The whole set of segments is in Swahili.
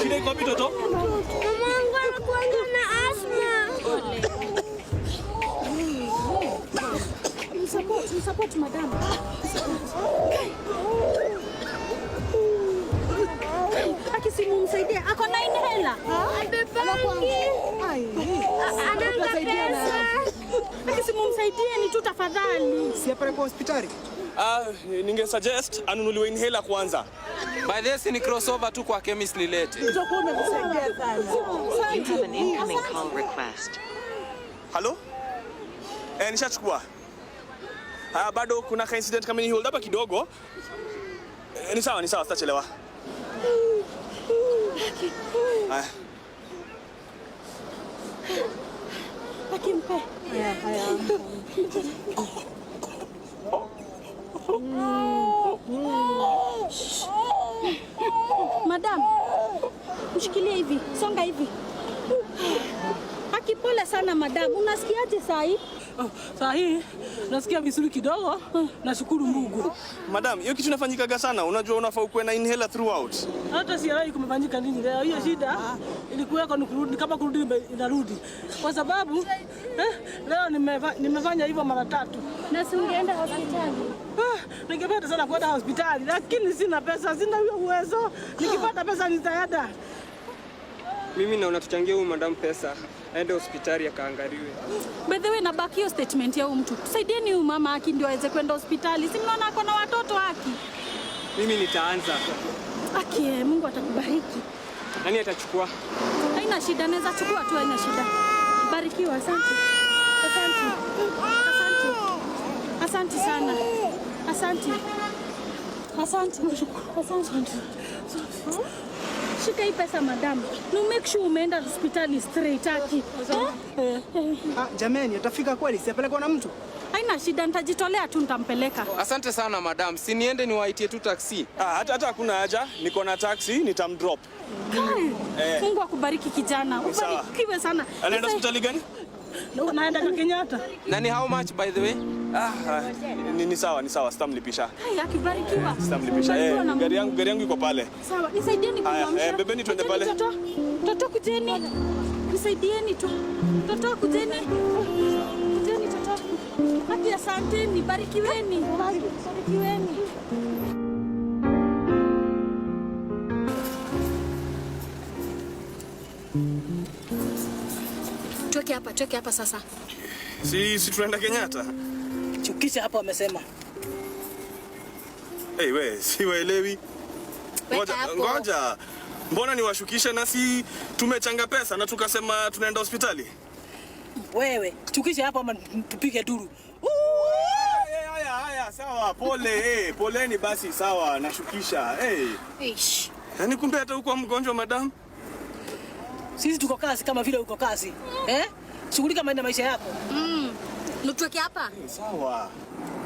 Shida iko wapi toto? Mamangu anakuwa na asma. Support madam. Akisimu msaidia. Ako na inhela. Abebangi. Ananga pesa. Akisimu msaidia ni tu tafadhali. Si hapa kwa hospitali. Ninge suggest anunuliwe inhaler kwanza. By this ni crossover tu kwa chemist nilete. Tutakuwa umemsaidia sana. You have an incoming call request. Hello? Nishachukua. Bado kuna ka incident kama ni hold hapa kidogo. Ni sawa, sitachelewa. Akimpe. Haya. Madam, mshikilie hivi, songa hivi. Akipole sana madam, unasikiaje saa hii? Saa hii nasikia vizuri kidogo, nashukuru Mungu. Madam, hiyo kitu inafanyikaga sana. Unajua unafaa ukuwe na inhaler throughout. Hata sielewi kumefanyika nini leo. Hiyo shida ilikuweko ni kurudi, kama kurudi inarudi. Kwa sababu leo nimefanya hivyo mara 3. Na si ungeenda hospitali? Ningependa sana kwenda hospitali, lakini sina pesa, sina hiyo uwezo. Nikipata pesa nitaenda. Mimi naona tuchangie huyu madam pesa aende hospitali akaangaliwe. By the way, nabaki hiyo statement ya huyu mtu. Saidieni huyu mama haki ndio aweze kwenda hospitali. Si mnaona ako na watoto haki. Mimi nitaanza. Haki, Mungu atakubariki. Nani atachukua? Haina shida, naweza chukua tu, haina shida. Barikiwa, asante. Asante sana. Asante. Shika hii pesa madam. No, make sure umeenda hospitali straight haki. Jamani, atafika kweli? Siapelekwa na mtu? Haina shida, nitajitolea tu, nitampeleka. Asante sana madam. Si niende niwaitie tu taxi. Hata hakuna haja. Niko na taxi, nitamdrop. Mungu akubariki kijana. Ubarikiwe sana. Anaenda hospitali gani? Naenda kwa Kenyatta. Na ni how much by the way? Ni sawa, sitamlipisha. Hai, akibarikiwa. Sitamlipisha. Gari yangu iko pale. Sawa, nisaidieni kumwamsha. Bebeni twende pale. Toto kujeni. Nisaidieni tu. Toto kujeni. Kujeni toto. Haki, asanteni, barikiweni. Tuweke hapa sasa. Si tunaenda Kenyatta. Chukisha hapa wamesema. We, siwaelewi. Ngoja. Mbona niwashukishe na si tumechanga pesa na tukasema tunaenda hospitali? Wewe, chukisha hapa ama tupige duru. Haya, sawa. Poleni basi, sawa, nashukisha. Yaani kumbe hata uko mgonjwa madam? Sisi tuko kazi kama vile uko kazi. Shughulika maisha yako. Nituweke hapa? Sawa.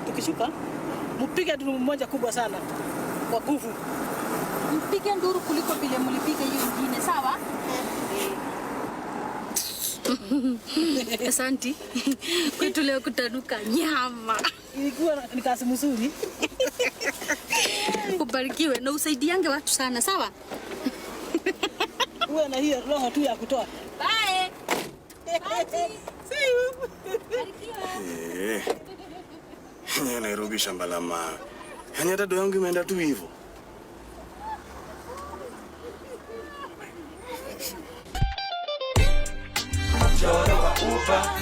Tukishuka, mpige nduru moja kubwa sana. Kwa nguvu. Mpige nduru kuliko vile mlipiga hiyo nyingine, sawa? Asante. Kwetu leo kutanuka nyama. Ilikuwa ni kazi mzuri. Ubarikiwe na usaidiange watu sana, sawa? Uwe na hiyo roho tu ya kutoa. Bye. See you. Nairobi shamba la mawe. Yaani hata doa yangu imeenda tu hivyo. Mchoro wa upa